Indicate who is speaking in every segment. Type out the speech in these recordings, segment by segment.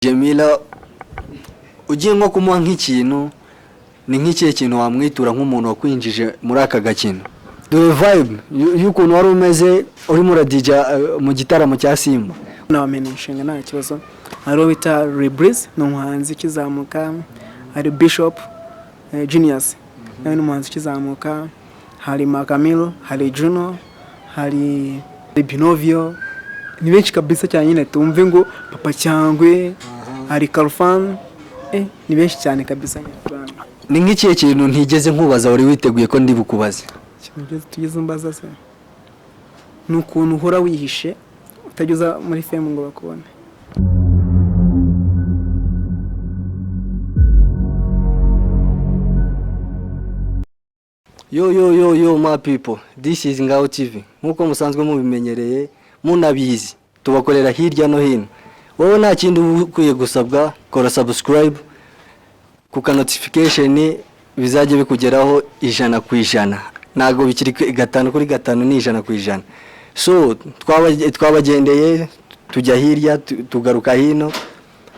Speaker 1: Jamila ugiye nko kumuha nk'ikintu ni nk'ikihe kintu wamwitura nk'umuntu wakwinjije muri aka gakino the vibe y'ukuntu wari umeze uri muri DJ mu gitaramo cya Simba
Speaker 2: namenyeshinga nta kibazo ari wita Rebreeze n'umuhanzi kizamuka hari Bishop Genius nawe n'umuhanzi kizamuka hari Makamilo hari Juno hari Binovio ni benshi kabisa cyane nyine tumve ngo Papa Cyangwe hari Kalfan ni benshi cyane kabisa
Speaker 1: ni nk'ikihe kintu ntigeze nkubaza wari witeguye ko ndi bukubaze
Speaker 2: tugeze mbaza se nukuntu uhora wihishe utageza muri fame ngo bakubone
Speaker 1: yo my people, this is Ngao TV. Nkuko musanzwe mubimenyereye munabizi tubakorera hirya no hino. Wowe nta kindi ukwiye gusabwa, kora subscribe kuka notification bizaje bikugeraho 100%. Nago bikiri 5 kuri 5 ni 100%. So twabagendeye tujya hirya tugaruka hino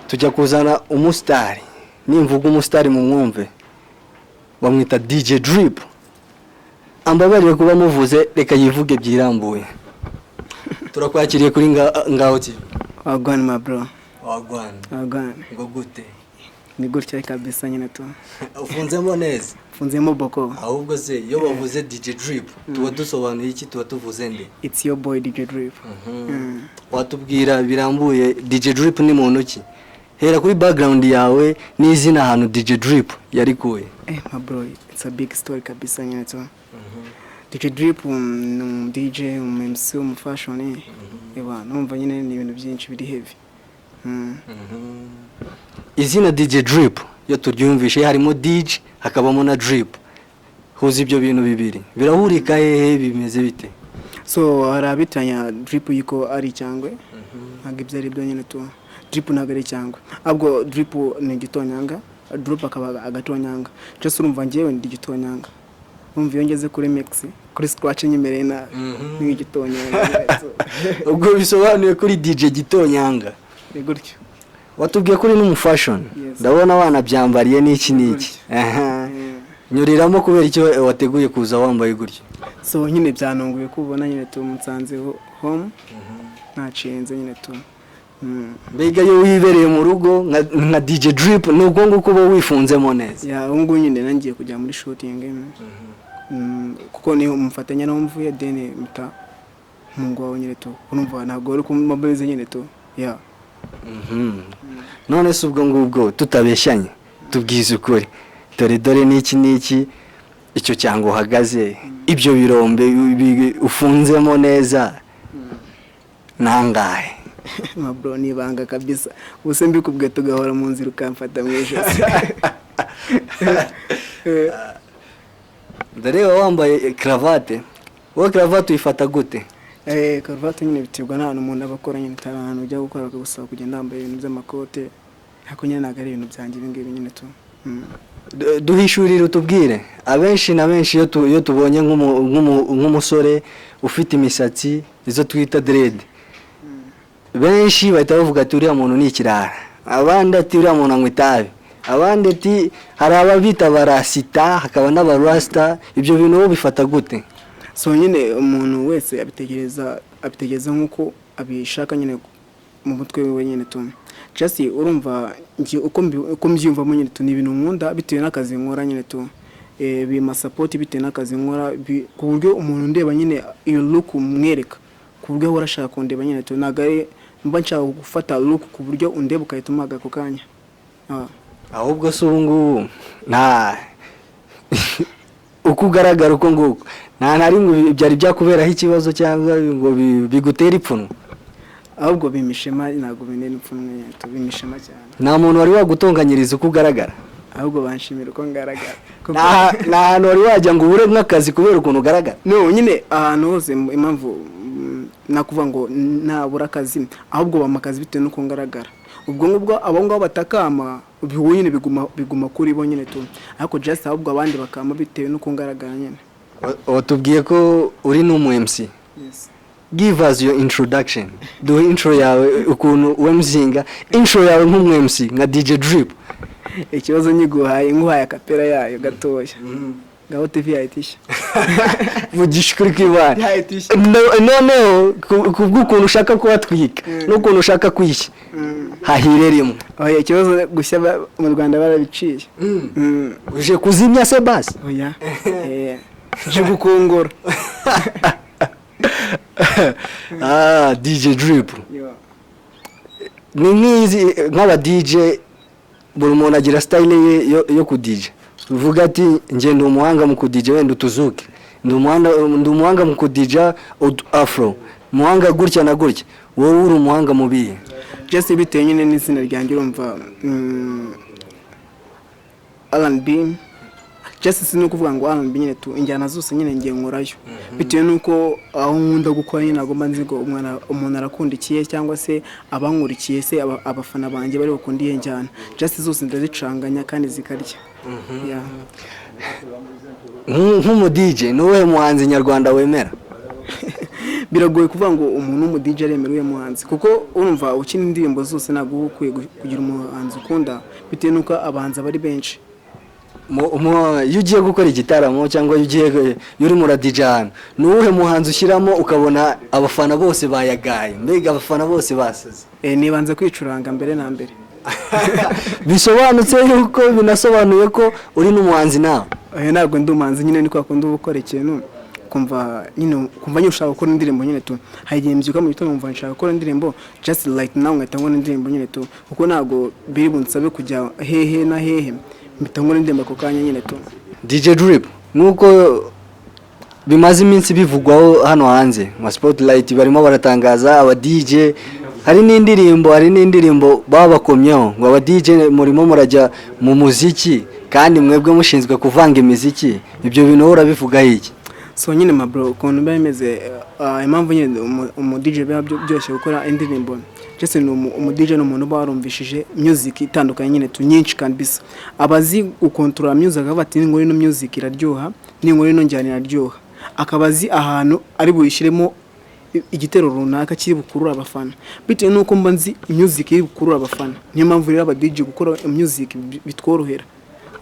Speaker 1: tujya kuzana umustar. Nimvuga umustar mu mwumve bamwita DJ Drip. Ambabarire kuba muvuze reka yivuge byirambuye. Turakwakiriye kuri Ngao TV.
Speaker 2: Wagwan my bro.
Speaker 1: Wagwan. Ngo gute?
Speaker 2: Ni gutya kabisa nyine tu.
Speaker 1: Ufunzemo neza.
Speaker 2: Ufunzemo boko.
Speaker 1: Ahubwo se iyo bavuze DJ Drip tuba dusobanuye iki tuba tuvuze nde?
Speaker 2: It's your boy DJ Drip.
Speaker 1: Watubwira birambuye DJ Drip ni muntu ki? Hera kuri background yawe n'izina hano DJ Drip yari kuye.
Speaker 2: My bro, it's a big story kabisa nyine tu. DJ Drip DJ MC fashion eba numva nyine ni ibintu byinshi biri heavy.
Speaker 1: Izina DJ Drip yo turyumvishe harimo DJ hakabamo na Drip. Huza ibyo bintu bibiri birahurika hehe bimeze bite?
Speaker 2: So harabitanya Drip yiko ari cyangwe ntabwo ari byo nyine tu. Drip nagari cyangwe abwo Drip ni gitonyanga Drip akaba agatonyanga just urumva ngewe ndi gitonyanga umva yongeze kuri mix kuri scratch nyemereye na n'igitonyanga
Speaker 1: ubwo bisobanuye kuri DJ gitonyanga
Speaker 2: ni gutyo
Speaker 1: watubwiye kuri n'umufashion ndabona wana byambariye n'iki nyuriramo kubera icyo wateguye kuza wambaye gutyo
Speaker 2: so nyine byanunguye kubona nyine tumunsanze home nacenze nyine tu
Speaker 1: mbega yo wibereye mu rugo nka DJ Drip nubwo nguko bo wifunzemo neza
Speaker 2: ya ungu nyine nangiye kujya muri shooting kuko ni umfatanya no mvuye dene muta mungo nyine tu urumva ntabwo uri kumabeze nyine tu ya
Speaker 1: none se ubwo ngubwo tutabeshyanye tubwize ukuri dore n'iki icyo cyango uhagaze ibyo birombe ufunzemo neza nangahe
Speaker 2: mabro ni banga kabisa ubuse mbikubwe tugahora mu nzira ukamfata mwejo
Speaker 1: Ndareba wambaye cravate wowe cravate uyifata gute
Speaker 2: cravate nyine bitirwa n'ahantu umuntu abakora nyine tarantu ujya gukora gusaba kugenda yambaye ibintu by'amakote hako nyine nagari ibintu byanjye bingibi nyine tu
Speaker 1: duhishurira utubwire abenshi na benshi iyo tubonye nk'umusore ufite imisatsi izo twita dread benshi bahita bavuga ati uriya muntu ni ikirara abandi ati uriya muntu anywa itabi abandi ati hari ababita barasita hakaba n'abarasta ibyo bintu bo bifata gute
Speaker 2: so nyine umuntu wese abitegereza nkuko abishaka nyine mu mutwe we nyine tu just urumva ngi uko mbyumva mu nyine tu ni ibintu nkunda bitewe n'akazi nkora nyine tu bima support bitewe n'akazi nkora ku buryo umuntu ndeba nyine iyo look umwereka ku buryo urashaka kundeba nyine tu nagare mba nshaka gufata look ku buryo undeba ukayitumaga ko kanya
Speaker 1: ahubwo se ubungu nta ukugaragara uko nguko nta nari ngo byari byakuberaho ikibazo cyangwa ngo bigutera ipfunwe
Speaker 2: ahubwo bimishema ntago binene ipfunwe tubimishema cyane
Speaker 1: nta muntu wari wagutonganyiriza uko ugaragara
Speaker 2: ahubwo banshimira uko ngaragara
Speaker 1: nta hantu wari wajya ngo ubure nk'akazi kubera ukuntu ugaragara
Speaker 2: no nyine ahantu hose impamvu nakuvuga ngo ntabura akazi ahubwo bamakazi bitewe n'uko ngaragara ubwo ngubwo abo ngabo batakama nyine biguma kuri bo nyine tu ariko just ahubwo abandi bakama bitewe n'uko ngaragara nyine
Speaker 1: watubwiye ko uri n'umu MC
Speaker 2: yes
Speaker 1: give us your introduction. Duhe intro yawe ukuntu wemzinga, intro yawe nk'umwe-MC nka DJ Drip.
Speaker 2: Ikibazo nguhaye akapera yayo gatoya. Ngaho TV yayitisha.
Speaker 1: Vugisha kuri kwibana. Noneho kubw'ukuntu ushaka kubatwika n'ukuntu ushaka kwishya. Hahireremo.
Speaker 2: Oya ikibazo gushya mu Rwanda barabiciye.
Speaker 1: Uje kuzimya se basi?
Speaker 2: Oya. Je gukongora.
Speaker 1: DJ Drip. Ni nk'izi nk'aba DJ buri muntu agira style ye yo ku DJ. Uvuga ati nje ndi umuhanga mu ku DJ wenda utuzuke. Ndi umuhanga mu ku DJ afro. Muhanga gutya na gutya. Wowe uri umuhanga mu bihe.
Speaker 2: Just bitewe nyine n'izina ryanjye urumva R&B. Just sinu kuvuga ngo R&B nyine tu injyana zose nyine ngiye nkorayo. Bitewe nuko aho nkunda gukora nyine nagomba nzi ngo umuntu arakundikiye cyangwa se abankurikiye se abafana banjye bari bakundiye njyana. Just zose ndazicanganya kandi zikarya.
Speaker 1: Nk'umu DJ niwe muhanzi nyarwanda wemera?
Speaker 2: Biragoye kuvuga ngo umuntu mu DJ aremera uye muhanzi kuko urumva ukina indirimbo zose ntabwo ukwiye kugira umuhanzi ukunda bitewe nuko abanza bari benshi.
Speaker 1: Iyo ugiye gukora igitaramo cyangwa iyo uri muri DJ ahantu nuwuhe muhanzi ushyiramo ukabona abafana bose bayagaye, mbega abafana bose basaze?
Speaker 2: Nibanza kwicuranga mbere na mbere.
Speaker 1: Bisobanutse yuko binasobanuye ko uri n'umuhanzi nawe?
Speaker 2: Ntabwo ndi umuhanzi nyine niko akunda gukora ikintu kumva nyine ushaka gukora indirimbo nyine tu hagiye mbyuka mu gitondo umva nshaka gukora indirimbo just like now ngatangwa indirimbo nyine tu kuko ntabwo biri bunsabe kujya hehe na hehe mbitangwa indirimbo ko kanya nyine tu.
Speaker 1: DJ Drip nuko bimaze iminsi bivugwaho hano hanze ma spotlight barimo baratangaza aba DJ hari n'indirimbo babakomyeho ngo aba DJ murimo murajya mu muziki kandi mwebwe mushinzwe kuvanga imiziki, ibyo bintu urabivuga iki?
Speaker 2: So nyine ma bro ukuntu bimeze impamvu nyine umu DJ byose gukora indirimbo just umu DJ no muntu barumvishije music itandukanye nyine tu nyinshi kandi bisa abazi ukontrola music bati ngo ino music iraryoha ngo ino njyana iraryoha akabazi ahantu ari buyishiremo igitero runaka kiri bukurura abafana bitewe nuko mba nzi music iri bukurura abafana niyo mpamvu rero aba DJ gukora music bitworohera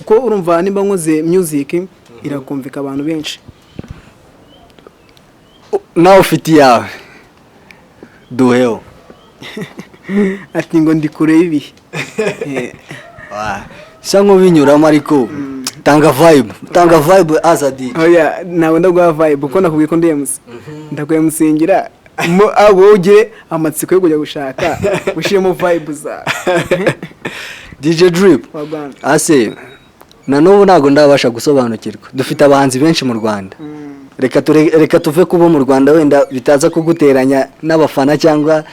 Speaker 2: uko urumva nimba nkoze music irakumvika abantu benshi.
Speaker 1: Nawe ufite yawe duheo
Speaker 2: ati ngo ndi kure y'ibihe
Speaker 1: sango binyuramo ariko tanga vibe as a DJ.
Speaker 2: Oya nawe ndagwa vibe uko nakubwiye ko ndiyemuse ndakwiye musingira abo ugire amatsiko yo kujya gushaka ushiremo vibe za
Speaker 1: DJ Drip ase na n'ubu ntago ndabasha gusobanukirwa dufite abahanzi benshi mu Rwanda. Reka tuve kubo mu Rwanda wenda bitaza kuguteranya n'abafana cyangwa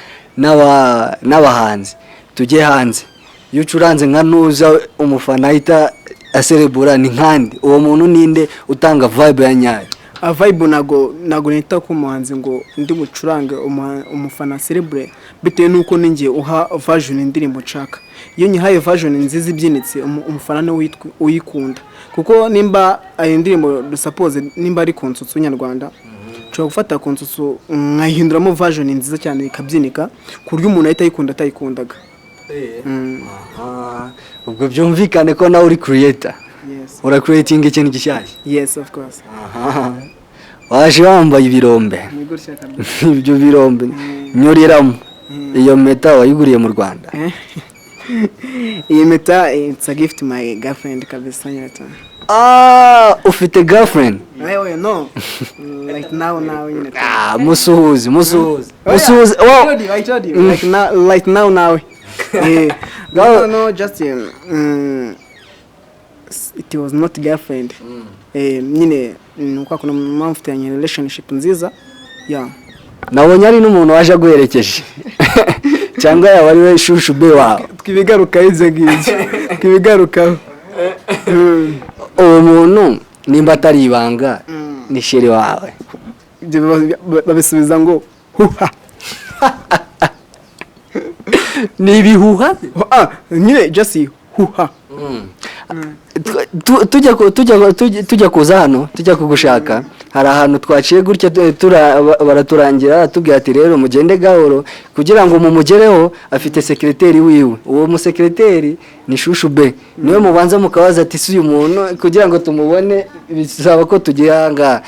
Speaker 1: n'abahanzi tujye hanze. Iyo ucuranze nka nuza umufana ahita aserebura ni nkandi uwo muntu ninde utanga vibe ya nyayo?
Speaker 2: Vibe nago nita ku muhanzi ngo ndi bucurange umufana celebrate bitewe nuko ningiye uha version indirimbo nshaka. Iyo nyihaye version nziza ibyinitse umufana no uyikunda kuko nimba ayo ndirimbo suppose nimba ari konsutsu nyarwanda cyo gufata konsutsu nkahinduramo version nziza cyane ikabyinika ku buryo umuntu ahita ayikunda atayikundaga.
Speaker 1: Ubwo byumvikane ko nawe uri creator.
Speaker 2: Yes.
Speaker 1: Ura creating ikintu gishyashya?
Speaker 2: Yes of course.
Speaker 1: Waje wambaye ibirombe. Ibyo birombe nyoriramo. Iyo meta wayiguriye mu Rwanda?
Speaker 2: Iyi meta it's a gift my girlfriend kabisa nyata.
Speaker 1: Ufite girlfriend?
Speaker 2: No. Like now you know.
Speaker 1: Musuhuzi.
Speaker 2: I told you. Like now. No, just it was not girlfriend. Nyine nuko kuna mfitanye relationship nziza. Yeah.
Speaker 1: Nabonye ari n'umuntu waje guherekeje. Cyangwa yabari we shushu be wawe.
Speaker 2: Twibigaruka ize gize. Twibigaruka.
Speaker 1: Uwo muntu nimba atari ibanga ni sheri wawe.
Speaker 2: Babisubiza ngo huha.
Speaker 1: Ni ibihuha?
Speaker 2: Nyine just huha.
Speaker 1: tujya kuza hano tujya kugushaka hari ahantu twaciye gutya baraturangira tubwira ati rero mugende gahoro kugira ngo mumugereho afite sekreteri wiwe uwo musekreteri ni Shushu B niwe mubanza mukabaza ati si uyu muntu kugira ngo tumubone bisaba ko tugihanga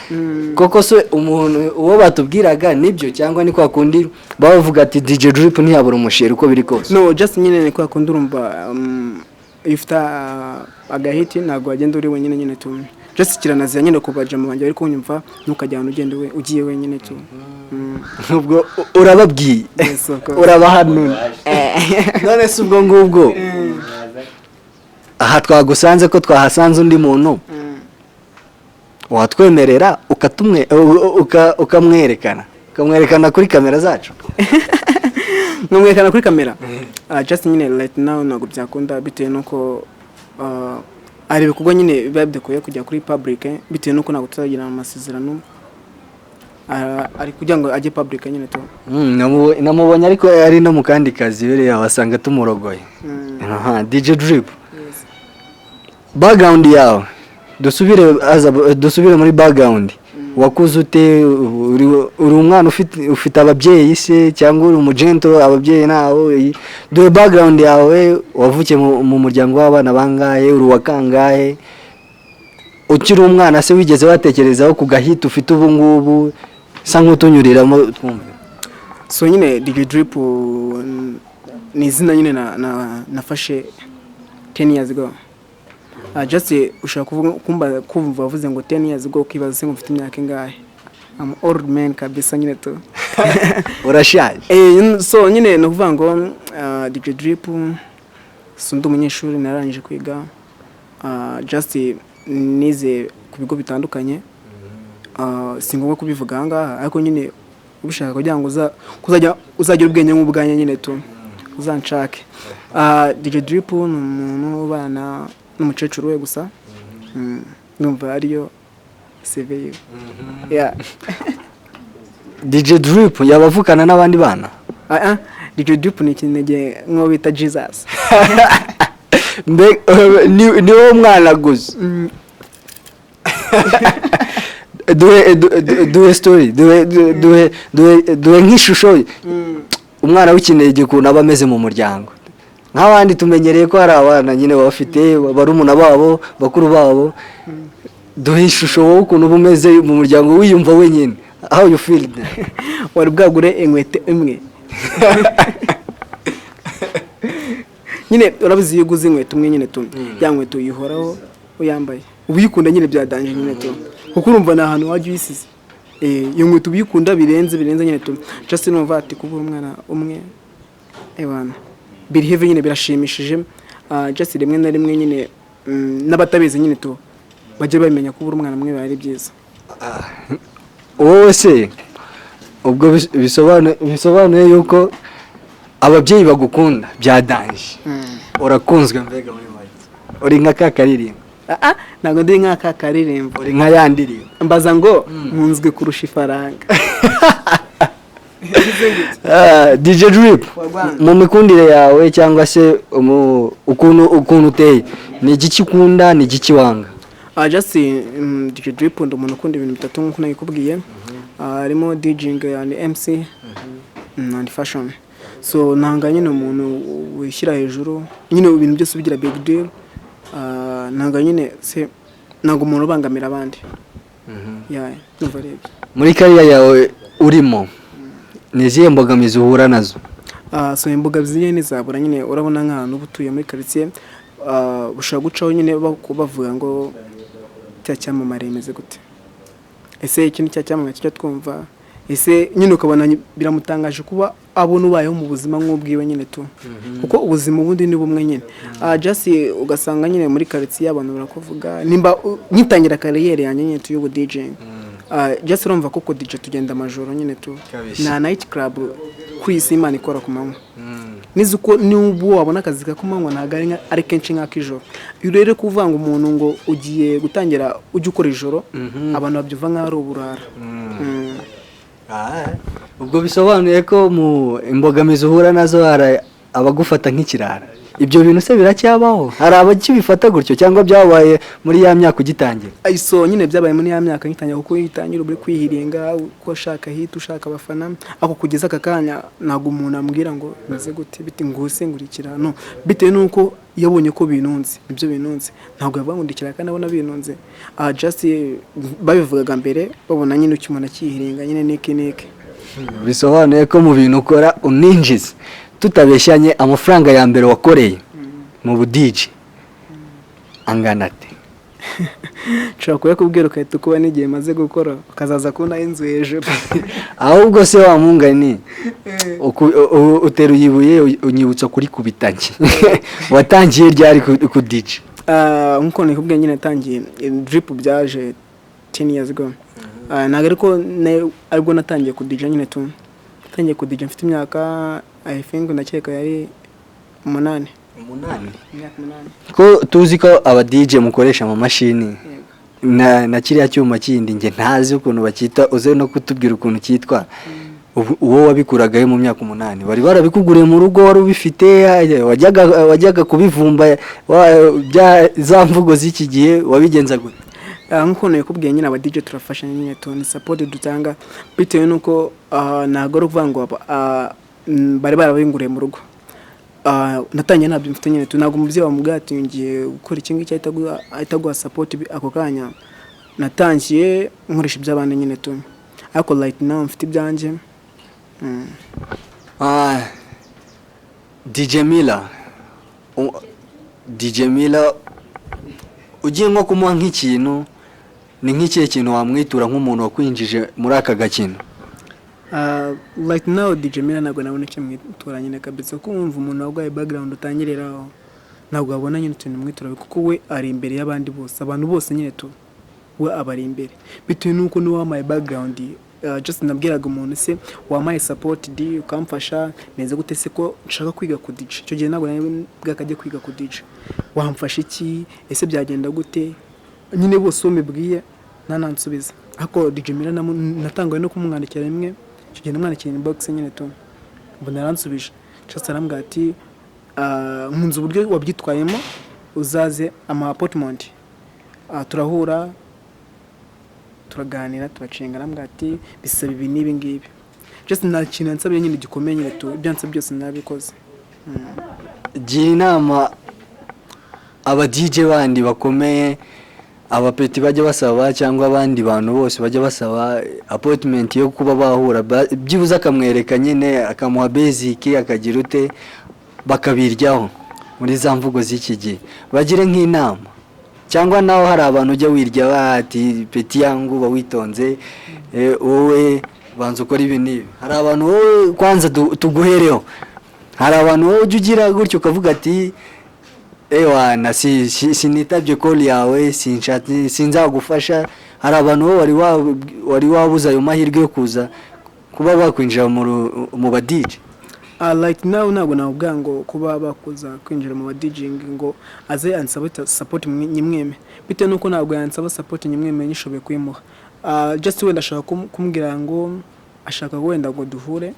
Speaker 1: koko so umuntu uwo batubwiraga nibyo cyangwa ni kwa kundi bavuga ati DJ Drip ntiyabura umusheri uko biri kose
Speaker 2: no just nyine ni kwa kundi urumva ifta agahiti ntago agenda uri wenyine nyine tu just kiranazira nyine kubaje mu banjye ariko unyumva ntukajyana ugende we ugiye wenyine tu
Speaker 1: ubwo urababwiye urabahanura none se ubwo ngubwo aha twagusanze ko twahasanze undi muntu watwemerera ukamwerekana kuri kamera zacu
Speaker 2: numwerekana kuri kamera just nyine right now ntago byakunda bitewe nuko ari bikugwa nyine biba bidekuye kujya kuri public bitewe nuko ntago tutagira amasezerano ari kugira ngo ajye public nyine to
Speaker 1: namubonye ariko ari no mu kandi kazi bere abasanga tumurogoye DJ Drip background yawe dusubire muri background wakuze ute uri umwana ufite ababyeyi se cyangwa uri umugento ababyeyi nawo duhe background yawe wavukiye mu muryango w'abana bangahe uri wakangahe ukiri umwana se wigeze watekerezaho kugahita ufite ubu ngubu sa nk'utunyuriramo twumve
Speaker 2: so nyine DJ Drip ni izina nyine nafashe 10 years ago just ushaka kumva bavuze ngo 10 years ago kibaza se mfite imyaka ingahe I'm old man kabisa nyine to
Speaker 1: urashaje
Speaker 2: so nyine no kuvuga ngo DJ Drip sundi umunyeshuri narangije kwiga just nize ku bigo bitandukanye singomba kubivuga ngaha ariko nyine ubishaka kugira ngo uzagira ubwenge nk'ubwanya nyine to uzanshake DJ Drip ni umuntu ubana n'umukecuru we gusa numva ariyo CV yeah
Speaker 1: DJ Drip yabavukana n'abandi bana
Speaker 2: DJ Drip ni kinege nko bita Jesus
Speaker 1: ni wo mwana gusa duhe story duhe nk'ishusho umwana w'ikinege ukuntu aba ameze mu muryango nk'abandi tumenyereye ko hari abana nyine bafite barumuna babo bakuru babo duhe ishusho wowe ukuntu uba umeze mu muryango wiyumva wenyine how you feel
Speaker 2: wari bwagure inkweto imwe nyine urabizi iyo uguze inkweto imwe nyine tu ya nkweto uyihoraho uyambaye ubuyikunda nyine byadanje nyine tu kuko urumva ni ahantu wajya uyisize iyo nkweto ubuyikunda birenze nyine tu just numva ati kubura umwana umwe ebana biri heavy nyine birashimishije just rimwe na rimwe nyine n'abatabizi nyine tu bajye bamenya kubura umwana umwe bari byiza
Speaker 1: wowe se ubwo bisobanuye yuko ababyeyi bagukunda byadanje urakunzwe mbega muri make uri nka kakaririmbo
Speaker 2: ntabwo ndi nka kakaririmbo
Speaker 1: uri nka yandirimbo
Speaker 2: mbaza ngo nkunzwe kurusha ifaranga
Speaker 1: DJ Drip mu mikundire yawe cyangwa se ukuntu uteye ni igiki ukunda ni igiki wanga
Speaker 2: just DJ Drip ndi umuntu ukunda ibintu bitatu nk'uko nabikubwiye harimo DJing and MC and fashion so nanga nyine umuntu wishyira hejuru nyine ibintu byose bigira big deal nanga nyine se nanga umuntu ubangamira abandi numva rero
Speaker 1: muri kariya yawe urimo niziye mbogamizi uhura nazo
Speaker 2: so imbogamizi nyine zabura nyine urabona nk'ahantu ubutuye muri quartier ushaka gucaho nyine bavuga ngo cyamamare imeze gute ese ikintu cyamamare cyo twumva ese nyine ukabona biramutangaje kuba abona ubayeho mu buzima nk'ubwiwe nyine tu kuko ubuzima ubundi ni bumwe nyine just ugasanga nyine muri quartier abantu barakuvuga nimba nyitangira kariyeri yanjye nyine tu y'ubu DJing just urumva koko DJ tugenda amajoro nyine tu na night club kwisi Imana ikora ku manywa nizuko n'ubu wabona akazi kakumanywa ntago ari kenshi nk'akijoro rero kuvanga umuntu ngo ugiye gutangira ujye ukora ijoro abantu babyuva nk'ari uburara
Speaker 1: ubwo bisobanuye ko mu imbogamizi uhura nazo hari abagufata nk'ikirara ibyo bintu se biracyabaho? Hari abakibifata gutyo cyangwa byabaye muri ya myaka ugitangira?
Speaker 2: Aiso nyine byabaye muri ya myaka ngitangira, kuko yitangira uri kwihiringa uko ashaka hit ushaka abafana, ako kugeza aka kanya ntago umuntu ambwira ngo meze gute biti nguse ngurikira, no bitewe nuko yabonye ko binunze, ibyo binunze ntabwo yavangundikira kandi abona binunze. Just babivugaga mbere babona nyine uko umuntu akihiringa nyine niki
Speaker 1: bisobanuye ko mu bintu ukora uninjiza, tutabeshyanye amafaranga ya mbere wakoreye mu budiji angana ate?
Speaker 2: nshobora kubwira ukahita ukuba n'igihe maze gukora ukazaza kubona inzu hejuru.
Speaker 1: Ahubwo se wa mungani uteruye ibuye unyibutsa kuri kubitanye watangiye ryari ku DJ?
Speaker 2: Nkuko nikubwiye nyine natangiye drip byaje 10 years ago. Ntabwo ariko aribwo natangiye ku DJ nyine tu natangiye ku DJ mfite imyaka I think ndakeka yari 8.
Speaker 1: Ko tuzi ko aba DJ mukoresha mu mashini na kiriya cyuma kindi nge ntazi ukuntu bakita, uze no kutubwira ukuntu cyitwa. Uwo wabikuragayo mu myaka 8 bari barabikuguriye mu rugo, wari ubifite wajyaga kubivumba bya za mvugo z'iki gihe wabigenza gute?
Speaker 2: Nkuko nakubwiye nyine aba DJ turafasha nyine tu ni support dutanga bitewe nuko ntago ari kuvuga ngo bari barabinguriye mu rugo. Natangiye nabyo mfite nyine tu ntago umubyeyi wamubwira ati ngiye gukora iki ngiki ahita support ako kanya. Natangiye nkoresha iby'abandi nyine tu, ariko right now mfite ibyanjye.
Speaker 1: DJ Mila ugiye nko kumuha nk'ikintu, ni nk'ikihe kintu wamwitura nk'umuntu wakwinjije muri aka gakino?
Speaker 2: Right now DJ Mila ntabwo nabona icyo mwitura nyine kabisa, kuko wumva umuntu wagwaye background utangiriraho ntabwo wabona nyine utuntu mwitura, kuko we ari imbere y'abandi bose, abantu bose nyine tu we abari imbere bitewe nuko ni wamaye background. Just nabwiraga umuntu se wamaye support di ukamfasha neza gute se ko nshaka kwiga ku DJ, cyo gihe ntabwo bwakajye kwiga ku DJ, wamfasha iki ese byagenda gute, nyine bose umebwiye nanansubiza. Ako DJ Mila natangaye no kumwandikira rimwe, cyo gihe namwandikira inbox nyine tu mbona aransubije, just arambwira ati nkunze uburyo wabyitwayemo, uzaze ama appointment turahura turaganira turacenga, arambwira ati bisaba ibi n'ibi ngibi. Just nta kintu nsabye nyine gikomeye nyine tu ibyanse byose nabikoze.
Speaker 1: Gira inama aba DJ bandi bakomeye, abapeti bajya basaba cyangwa abandi bantu bose bajya basaba appointment yo kuba bahura, byibuze akamwereka nyine akamuha basic akagira ute bakabiryaho muri za mvugo z'iki gihe, bagire nk'inama. Cyangwa naho hari abantu ujya wirya bati peti yangu bawitonze, wowe banza ukora ibi nibi. Hari abantu wowe kwanza tuguhereho, hari abantu wowe ugira gutyo ukavuga ati wana sinitabye call yawe sinzagufasha. Hari abantu wowe wari wabuza ayo mahirwe yo kuza kuba bakwinjira mu ba DJ.
Speaker 2: Like now ntabwo navuga ngo kuba bakuza kwinjira mu DJing ngo aze ansaba support nyimweme, bitewe nuko ntabwo yansaba support nyimweme nyishoboye kwimuha. Just wenda ashaka kumbwira ngo ashaka wenda ngo duhure,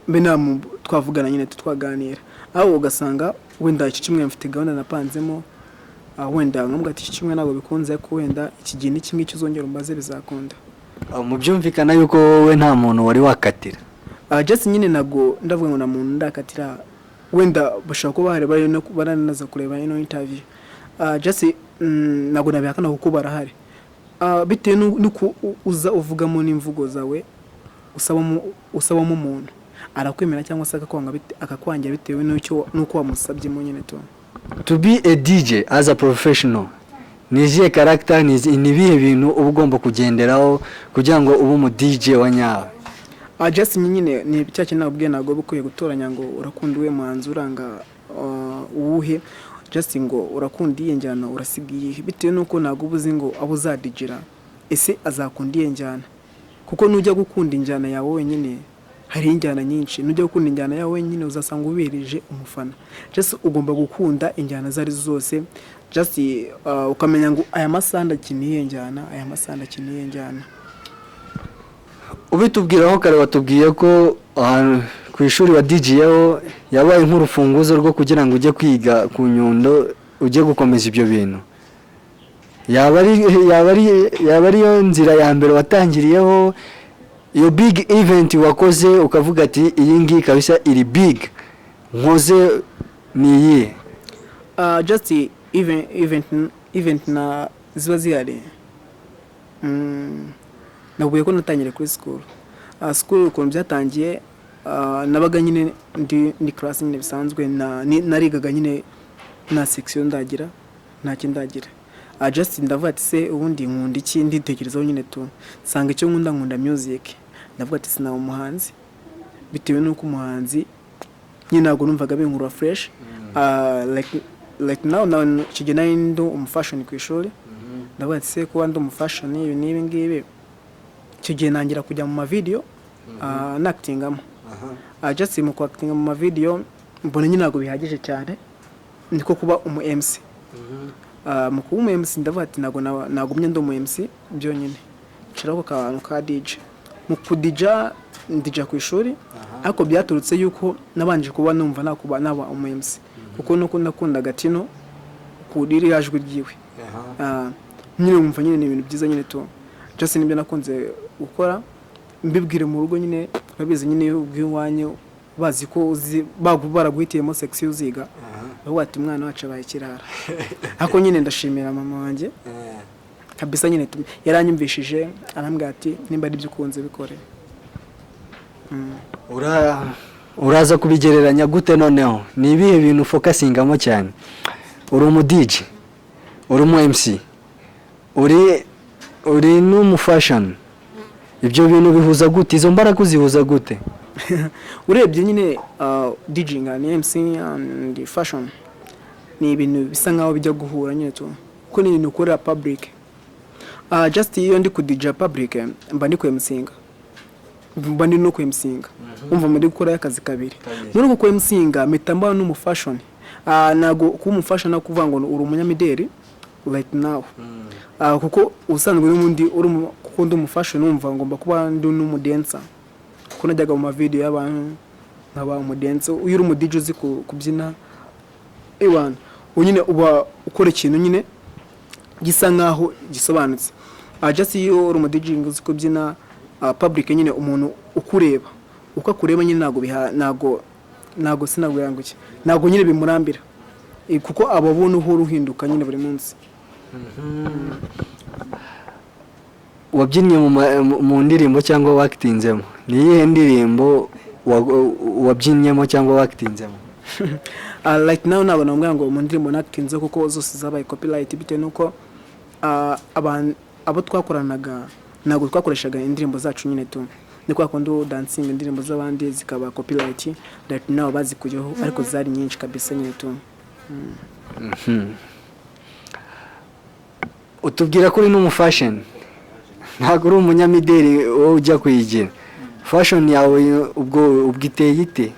Speaker 2: mbe twavugana nyine twaganira, aho ugasanga wenda iki kimwe mfite gahunda napanzemo, wenda nkambwa ati iki kimwe ntabwo bikunze, ko wenda iki gihe ni kimwe cyuzongera umbaze bizakunda.
Speaker 1: Mu byumvikana yuko wowe nta muntu wari wakatira.
Speaker 2: Just nyine nago ndavuga ngo na muntu ndakatira, wenda bashaka ko bahari no baranaza kureba ino interview. Just nago nabihakana kuko barahari, bitewe nuko uza uvugamo n'imvugo zawe usabamo umuntu arakwemera cyangwa se akakwangira bitewe nuko wamusabye mu nyine to.
Speaker 1: To be a DJ as a professional, niziye character ni bihe bintu uba ugomba kugenderaho kugira ngo ube mu DJ wa nyawe?
Speaker 2: Just nyine ni cyake nabwiye nago bukwiye gutoranya ngo urakunda uwe muhanzi uranga uwuhe, just ngo urakundiye njyana urasigiye, bitewe nuko nago ubuzi ngo abuzadijira ese azakundiye njyana, kuko nujya gukunda injyana yawe wenyine hari injyana nyinshi, nujya gukunda injyana yawe wenyine uzasanga uberije umufana. Just ugomba gukunda injyana zari zose, just ukamenya ngo aya masanda kiniye njyana, aya masanda kiniye njyana.
Speaker 1: Ubitubwiraho kare watubwiye ko ku ishuri wa DJO yabaye nk'urufunguzo rwo kugira ngo ujye kwiga ku Nyundo ujye gukomeza ibyo bintu? yaba ari yo nzira ya mbere watangiriyeho, iyo big event wakoze ukavuga ati iyi ngiyi kabisa iri big nkoze ni iyi?
Speaker 2: Just event na ziba zihari. Naguye ko natangire kuri school. School ukuntu byatangiye, nabaga nyine ndi class nyine bisanzwe, narigaga nyine na section ndagira nta kindagira. Just ndavuga ati se ubundi nkunda iki, nditekerezaho nyine tu sanga icyo nkunda music. Ndavuga ati sina umuhanzi, bitewe nuko umuhanzi nyine ntabwo numvaga binkura fresh. Like now kigena ndo umufashion ku ishuri. Ndavuga ati se kuba ndo umufashion ibi nibi ngibi, kigiye nangira kujya mu ma video actingamo. Just mu actinga mu ma video mbona nyine ntabwo bihagije cyane, niko kuba umu MC. Mu kuba umu MC ndavuga ati nagumye ndo umu MC byonyine, nshiraho kantu ka DJ. Mu kudija ndija ku ishuri, ariko byaturutse yuko nabanje kuba numva naba umu MC, kuko nuko nakundaga Tino kudiri yajwe ryiwe. Nyine umva nyine ni ibintu byiza nyine tu. Just nibyo nakunze gukora, mbibwire mu rugo nyine babizi nyine ubwiwanye, bazi ko baraguhitiyemo section uziga. Aho ati umwana wacu abaye kirara. Ako nyine ndashimira mama wanjye kabisa, nyine yaranyumvishije arambwira ati nimba ari byo ukunze bikore.
Speaker 1: Uraza kubigereranya gute noneho? Ni ibihe bintu focusingamo cyane? Uri umu DJ, uri umu MC, uri n'umufashion, ibyo bintu bihuza gute? Izo mbaraga uzihuza gute?
Speaker 2: Urebye nyine DJing and MC and fashion ni ibintu bisa nkaho bijya guhura nyine tu, kuko ni ibintu ukora public. Just iyo ndi ku DJ public mba ndi ku MCinga, mba ndi no ku MCinga, umva muri gukora akazi kabiri. Muri uko ku MCinga mitamba n'umufashion. Nago ku umufashion no kuvuga ngo uri umunyamideli right now. Kuko usanzwe n'undi uri kuko ndi umufashion, umva ngomba kuba ndi n'umudancer, kuko najyaga mu video y'abantu nkaba umudancer. Uyu uri mu DJ uzi kubyina ewana, unyine uba ukora ikintu nyine gisa nkaho gisobanutse. Just iyo uri mu DJ uzi kubyina public nyine umuntu ukureba ukakureba nyine nago sinabwira ngo iki, nago nyine bimurambira, kuko ababona uhora uhinduka nyine buri munsi.
Speaker 1: Wabyinnye mu ndirimbo cyangwa wakitinzemo? Ni iyihe ndirimbo wabyinyemo cyangwa wakitinzemo?
Speaker 2: Like now nabona ngo mu ndirimbo nakitinze, kuko zose zabaye copyright, bitewe nuko abo twakoranaga ntabwo twakoreshaga indirimbo zacu nyine tu, ni kwa kondo dancing indirimbo z'abandi zikaba copyright. Like now bazikuyeho, ariko zari nyinshi kabisa nyine tu.
Speaker 1: Utubwira kuri n'umufashion, ntabwo uri umunyamideli wowe ujya kuyigira. Fashion yawe ubwo ubwiteye ite?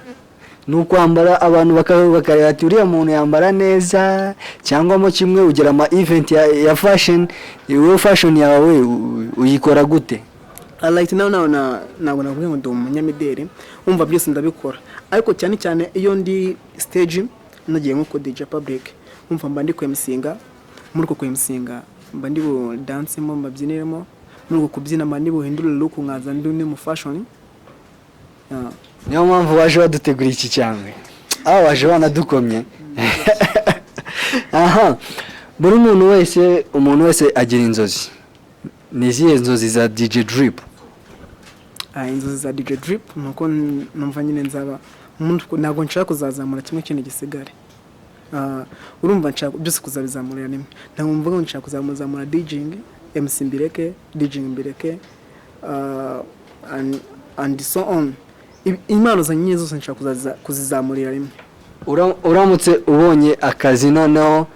Speaker 1: Nukwambara abantu bakareba ati uriya muntu yambara neza, cyangwa mo kimwe ugera ama event ya fashion, wowe fashion yawe uyikora gute?
Speaker 2: Like now nabona ngo ndi umunyamideli, umva byose ndabikora, ariko cyane cyane iyo ndi stage nagiye nko DJ public, umva mba ndi ku MCinga. Muri uko ku MCinga mba ndi bu dance mo mabyiniremo, muri uko kubyina mba ndi buhindura look nkaza ndi mu fashion.
Speaker 1: Niyo mpamvu waje wadutegura iki cyangwe waje wanadukomye. Buri umuntu wese agira inzozi. Ni izihe nzozi za DJ Drip?
Speaker 2: Inzozi za DJ Drip nuko numva nyine nzaba ntabwo nshaka kuzazamura kimwe kintu gisigare. Urumva nshaka byose kuzabizamura rimwe. Ntabwo mvuga ngo nshaka kuzamura DJing, MC mbireke, DJing mbireke, and so on. Impano zanjye zose nshaka kuzizamurira rimwe.
Speaker 1: Uramutse ubonye akazi noneho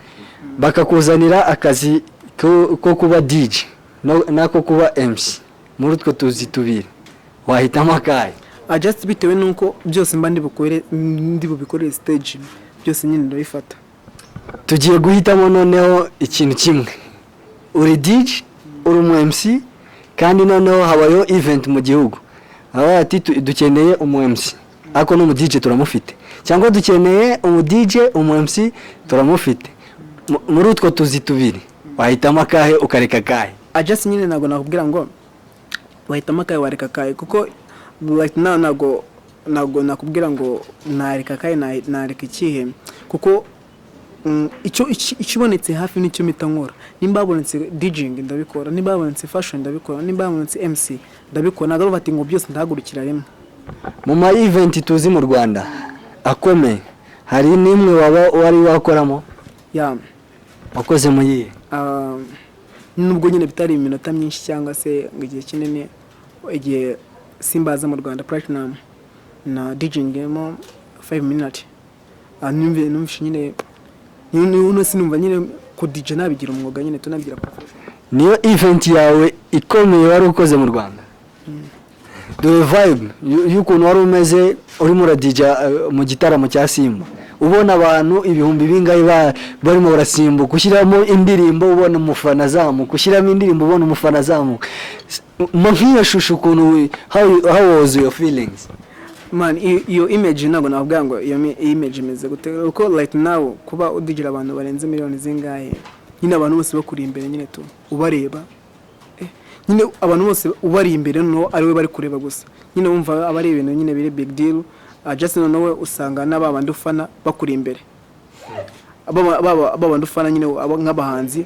Speaker 1: bakakuzanira akazi ko kuba DJ nako kuba MC, muri utwo tuzi tubiri wahitamo akahe?
Speaker 2: Just bitewe nuko byose mba ndi bubikorere stage, byose nyine ndabifata.
Speaker 1: Tugiye guhitamo noneho ikintu kimwe. Uri DJ, uri umu MC, kandi noneho habayo event mu gihugu. Ati dukeneye umu MC. ariko n'umu DJ turamufite cyangwa dukeneye umu DJ umu MC turamufite muri utwo tuzi tubiri wahitamo akahe ukareka akahe
Speaker 2: just nyine ntabwo nakubwira ngo wahitamo akahe wareka akahe kuko like ntabwo nakubwira ngo nareka akahe nareka ikihe kuko icyo ibonetse hafi n'icyo mpita nkora nimba habonetse DJing ndabikora nimba habonetse fashion ndabikora nimba habonetse MC ndabikora ntabwo bati ngo byose ndahagurukira rimwe
Speaker 1: mu ma event tuzi mu Rwanda akomeye hari nimwe wari wakoramo wakoze mu yihe
Speaker 2: nubwo nyine bitari iminota myinshi cyangwa se ngo igihe kinini igihe simbaza mu Rwanda Platinum na DJingemo 5 minutes numvishe nyine niyo sinumva nyine ku DJ nabigira umwuga nyine tunabigira professional
Speaker 1: niyo event yawe ikomeye wari ukoze mu Rwanda dore vibe y'ukuntu wari umeze urimo uradija mu gitaramo cya Simba ubona abantu ibihumbi bingahe barimo barasimbuka ushyiramo indirimbo ubona umufana azamuka ushyiramo indirimbo ubona umufana azamuka nk'iyo shusho ukuntu how was your feelings
Speaker 2: man iyo image ntabwo navuga ngo iyo image imeze gute uko like now kuba udigira abantu barenze miliyoni zingahe nyine abantu bose bakuri imbere nyine tu ubareba nyine abantu bose ubari imbere no ari we bari kureba gusa nyine wumva abari ibintu nyine biri big deal just noneho usanga n'ababandi ufana bakuri imbere ababandi ufana nyine nk'abahanzi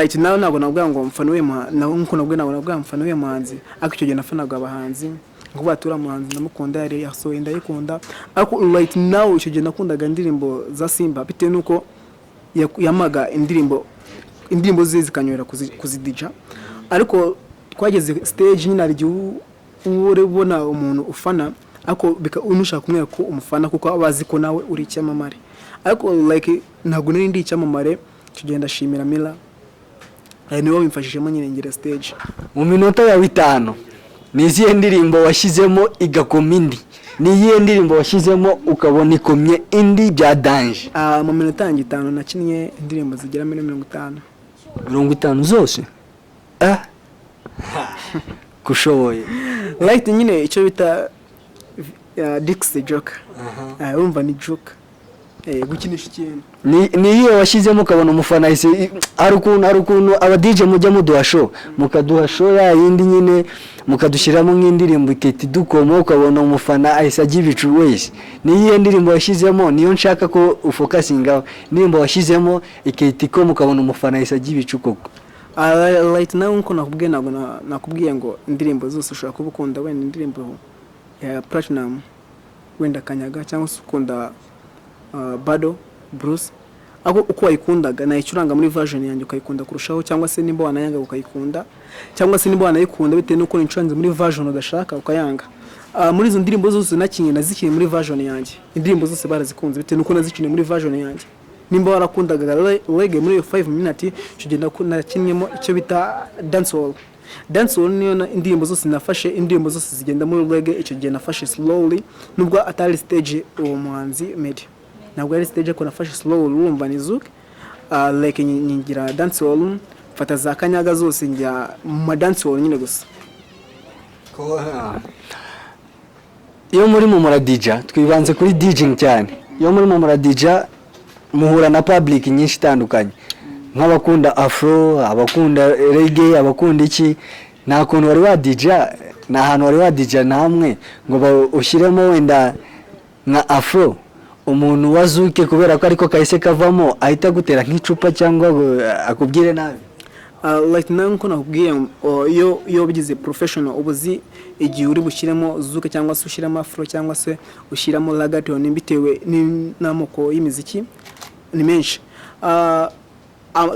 Speaker 2: like now ntabwo navuga ngo mfana we nkuko navuga mfana we muhanzi ariko icyo gihe nafanaga abahanzi ngo batura muhanzi namukunda yari yasohoye ndayikunda ariko right now icyo gihe nakundaga indirimbo za Simba bitewe nuko yamaga indirimbo ze zikanyura kuzidija ariko twageze stage nyine ari ubona umuntu ufana ariko unushaka kumwe ko umufana kuko abazi ko nawe uri icyamamare ariko like ntabwo nari ndi icyamamare tugenda shimira Mila niwe wimfashishemo nyine ngera stage
Speaker 1: mu minota ya 5 niziye ndirimbo washyizemo igakoma indi niyihe ndirimbo washyizemo ukabona ikomye indi bya danger
Speaker 2: mu minota 5 nakinnye indirimbo zigera muri
Speaker 1: 50 zose kushoboye
Speaker 2: right nyine icyo bita Dix joke urumva ni joke gukinisha ikintu
Speaker 1: niyo washyizemo ukabona umufana ise hari ukuntu aba DJ mujya muduha show mukaduha show ya yindi nyine mukadushyiramo nk'indirimbo iketi dukoma ukabona umufana ahise agibicu wese niyo ndirimbo washyizemo niyo nshaka ko ufocusinga ndirimbo washyizemo iketi ko mukabona umufana ahise agibicu koko
Speaker 2: right now nko nakubwiye ngo indirimbo zose ushaka kubukunda wenda indirimbo ya Platinum wenda Kanyaga cyangwa se ukunda Bado Bruce ako uko wayikundaga nayicuranga muri version yanjye ukayikunda kurushaho cyangwa se nimba wanayanga ukayikunda cyangwa se nimba wanayikunda bitewe nuko nicuranze muri version udashaka ukayanga muri izo ndirimbo zose nakinye nazikiye muri version yanjye indirimbo zose barazikunze bitewe nuko nazikinye muri version yanjye nimba warakundaga reggae muri 5 minutes tugenda nakinyemo icyo bita dancehall niyo indirimbo zose nafashe indirimbo zose zigenda muri reggae icyo gihe nafashe slowly nubwo atari stage uwo muhanzi made ntabwo ari stage ko nafashe slowly urumva nizuke like ngira dancehall fata za Kanyaga zose njya mu dancehall nyine gusa
Speaker 1: iyo muri mu muradija twibanze kuri DJing cyane iyo muri mu muradija muhura na public nyinshi itandukanye nk'abakunda afro abakunda reggae abakunda iki nta kuntu wari wadija na hantu wari wadija namwe ngo ushyiremo wenda nka afro umuntu wazuke kubera ko ariko kahise kavamo ahita gutera nk'icupa cyangwa akubwire nabi
Speaker 2: like nko nakubwiye iyo bigize professional ubuzi igihe uri bushyiremo zuke cyangwa se ushyiramo afro cyangwa se ushyiramo reggaeton bitewe n'amoko y'imiziki ni menshi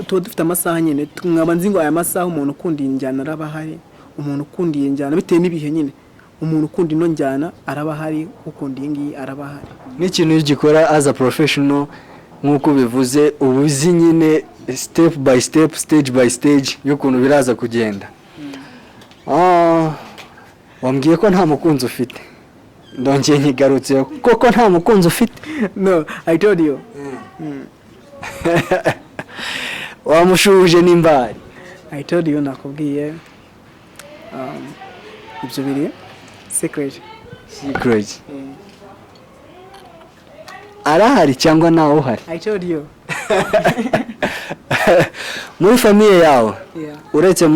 Speaker 2: tuba dufite amasaha nyine nkaba nzi ngo aya masaha umuntu ukundiye injyana araba hari umuntu ukundiye injyana bitewe n'ibihe nyine umuntu ukunda ino njyana araba hari ukundiye ngiyi araba hari
Speaker 1: n'ikintu gikora as a professional nk'uko bivuze ubuzi nyine step by step stage by stage y'ukuntu biraza kugenda wambwiye ko nta mukunzi ufite ndongeye nkigarutse koko nta mukunzi ufite
Speaker 2: no I told you
Speaker 1: wamushuje n'imbari
Speaker 2: I told you nakubwiye ibyo biri secret
Speaker 1: arahari cyangwa ntawe uhari?
Speaker 2: I told you.
Speaker 1: Muri famiye yawe
Speaker 2: Yeah.
Speaker 1: uretse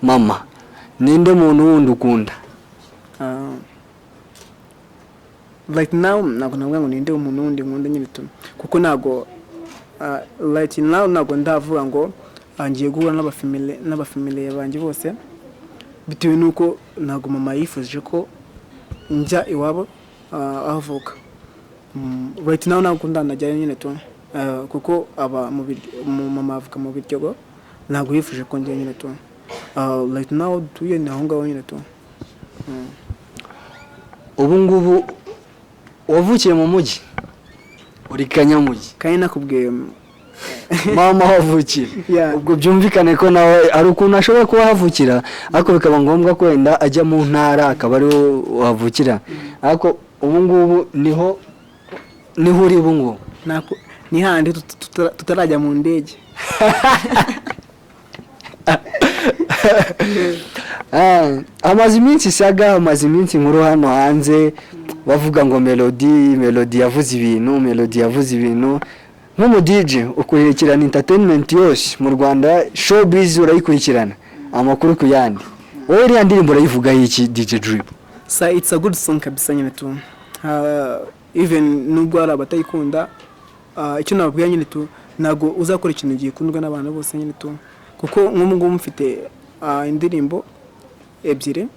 Speaker 1: mama ninde muntu wundi ukunda?
Speaker 2: Right now ntabwo navuga ngo ninde umuntu wundi nkunda nyine tu, kuko ntabwo right now ntabwo ndavuga ngo ngiye guhura n'abafamiliye banjye bose, bitewe nuko ntabwo mama yifuje ko njya iwabo avuka. Right now ntabwo ndanajyayo nyine tu, kuko aba mama avuka mu Biryogo, ntabwo yifuje ko njya nyine tu. Right now tuye naho ngaho nyine tu.
Speaker 1: Ubu ngubu wavukiye mu mujyi, uri Kanyamujyi
Speaker 2: kandi nakubwiye
Speaker 1: mama wavukiye.
Speaker 2: Yeah.
Speaker 1: Ubwo byumvikane ko nawe ari ukuntu ashobora kuba havukira, ariko bikaba ngombwa ko wenda ajya mu ntara akaba ari wavukira. Ariko ubu ngubu niho uri ubu ngubu.
Speaker 2: Ni handi tutarajya mu ndege.
Speaker 1: Amaze iminsi saga, amaze iminsi nkuru hano hanze bavuga ngo Melody yavuze ibintu. Nk'umu DJ ukurikirana entertainment yose mu Rwanda, showbiz urayikurikirana, amakuru ku yandi. Wowe iriya ndirimbo urayivuga iki DJ Drip?
Speaker 2: So it's a good song kabisa nyine tu. Even nubwo ari abatayikunda, icyo nababwira nyine tu, ntago uzakora ikintu gikundwa n'abantu bose nyine tu, kuko nk'ubu mfite indirimbo ebyiri,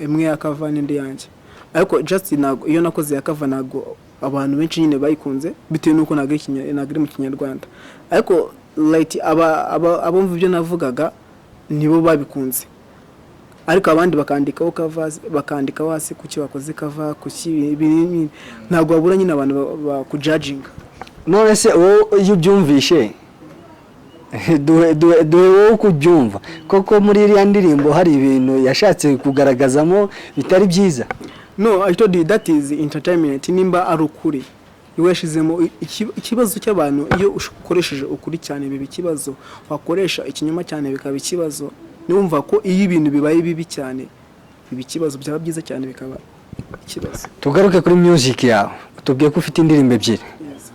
Speaker 2: imwe ya cover n'indi yanjye, ariko just ntago iyo nakoze ya cover ntago abantu benshi nyine bayikunze, bitewe nuko ntago iri mu Kinyarwanda, ariko like abumva ibyo navugaga nibo babikunze, ariko abandi bakandikaho covers, bakandikaho hasi kuki bakoze cover, kuki ntago babura nyine abantu bakujudginga.
Speaker 1: None se wowe iyo ubyumvishe duhe wowe uko ubyumva, koko muri iriya ndirimbo hari ibintu yashatse kugaragazamo bitari byiza?
Speaker 2: No, I told you that is entertainment. Nimba ari ukuri iweshizemo ikibazo cy'abantu, iyo ukoresheje ukuri cyane biba ikibazo, wakoresha ikinyoma cyane bikaba ikibazo. Niwumva ko iyo ibintu bibaye bibi cyane biba ikibazo, byaba byiza cyane bikaba ikibazo.
Speaker 1: Tugaruke kuri music yawe, tubwiye ko ufite indirimbo ebyiri.
Speaker 2: Yes.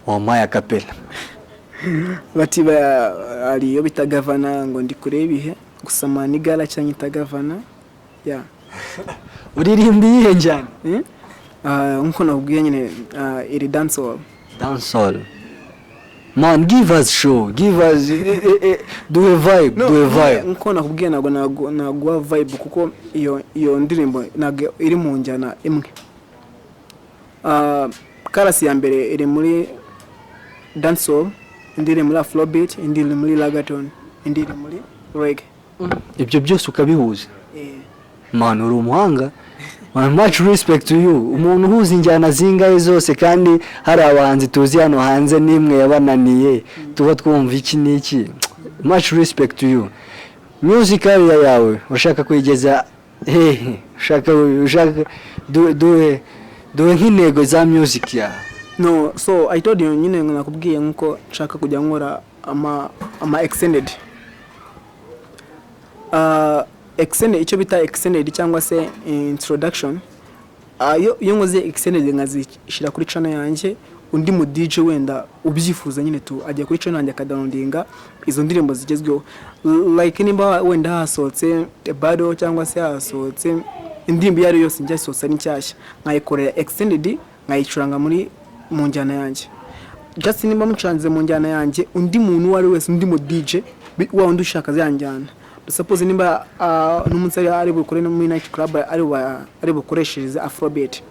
Speaker 1: Wamaya kapela.
Speaker 2: Bati ari yo bitagavana ngo ndi kure ibihe, gusama ni gala cyangwa itagavana. Yeah.
Speaker 1: Uririmba iyihe njyana?
Speaker 2: Nkuko nakubwiye nyine iri dancehall.
Speaker 1: Man, give us show, give us do a vibe.
Speaker 2: Nkuko nakubwiye nagwa vibe, kuko iyo ndirimbo ntabwo iri mu njyana imwe. Karasi ya mbere iri muri dancehall, indi iri muri afrobeat, indi iri muri reggaeton, indi iri muri reggae.
Speaker 1: Ibyo byose ukabihuza? Man, uri umuhanga. Man, much respect to you. Umuntu uhuza injyana zingahe zose, kandi hari abahanzi tuzi hano hanze nimwe yabananiye tuba twumva iki n'iki. Much respect to you. Music career yawe ushaka kuyigeza hehe? Ushaka do nk'intego za music yawe?
Speaker 2: No, so I told you nyine nakubwiye nkuko nshaka kujya nkora ama extended. Extended, icyo bita extended cyangwa se introduction. Iyo ngoze extended nkazishira kuri channel yanjye, undi mu DJ wenda ubyifuza nyine tu ajya kuri channel yanjye akadownloadinga izo ndirimbo zigezweho, like nimba wenda hasohotse bado cyangwa se hasohotse indirimbo yari yose njya sosa n'icyashya, nkayikorera extended nkayicuranga mu njyana yanjye. Just nimba mucanze mu njyana yanjye, undi muntu wari wese, undi mu DJ wa undi ushaka zanjyana, suppose nimba n'umunsi ari bukore no muri night club ari bukoreshereze afrobeat,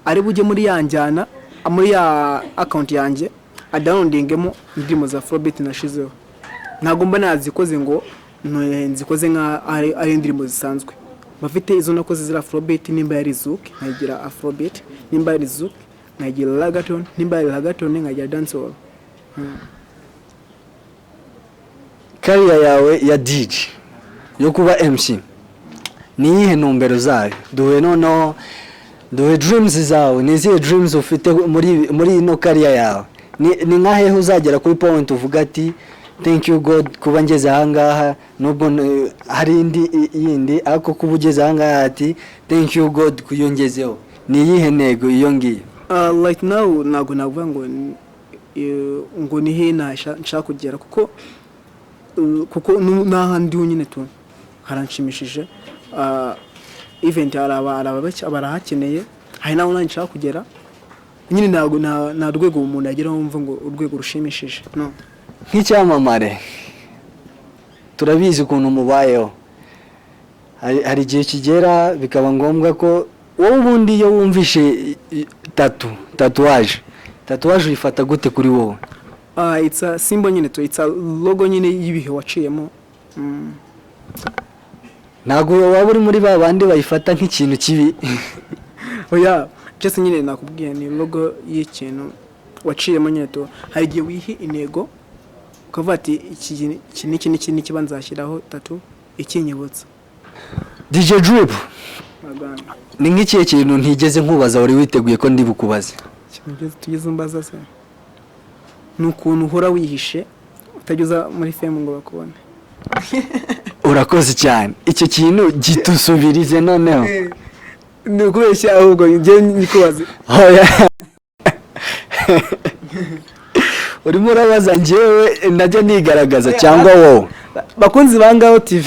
Speaker 2: ari bujye muri yanjyana muri ya account yanjye downloadingemo indirimbo za afrobeat nashizeho. Ntago mba nazikoze ngo nzikoze nka ari indirimbo zisanzwe, bafite izo nakoze zira afrobeat. Nimba yari zouk nkagira afrobeat, nimba yari zouk nkagira reggaeton, nimba yari reggaeton nkagira dancehall.
Speaker 1: Career yawe ya DJ yo kuba MC ni iyihe ntumbero zayo? Duhe dreams zawe, ni izihe dreams ufite muri ino career yawe? Ni nkahe uzagera kuri point uvuga ati thank you God kuba ngeze ahangaha, nubwo hari yindi ariko kuba ugeze ahangaha ati thank you God kuyongezeho? Ni iyihe ntego iyo ngiyo?
Speaker 2: Right now ntabwo navuga ngo ni he nshaka kugera kuko n'ahandi nyine tu haranshimishije. Event barahakeneye, hari naho nanjye nshaka kugera nyine. nta rwego umuntu ageraho wumva ngo urwego rushimishije no.
Speaker 1: Nk'icyamamare turabizi ukuntu mubayeho, hari igihe kigera bikaba ngombwa ko wowe ubundi iyo wumvishe tatuwaje uyifata gute kuri wowe?
Speaker 2: It's a symbol nyine tu, it's a logo nyine y'ibihe waciyemo.
Speaker 1: Ntabwo waba uri muri ba bandi bayifata nk'ikintu kibi?
Speaker 2: Oya, just nyine nakubwiye ni logo y'ikintu waciyemo nyine tu. Hari igihe wihi intego ukavuga ati iki ni kiba nzashyiraho tatu ikinyibutsa.
Speaker 1: DJ Drip, ni nk'ikihe kintu ntigeze nkubaza wari witeguye ko ndi bukubaze?
Speaker 2: Tugeze umbaza se n'ukuntu uhora wihishe utajya muri fame ngo bakubone.
Speaker 1: Urakoze cyane, icyo kintu gitusubirize noneho.
Speaker 2: Ni ukubeshya ahubwo njye nikubaze.
Speaker 1: Urimo urabaza njyewe najya nigaragaza cyangwa wowe?
Speaker 2: Bakunzi ba Ngaho TV,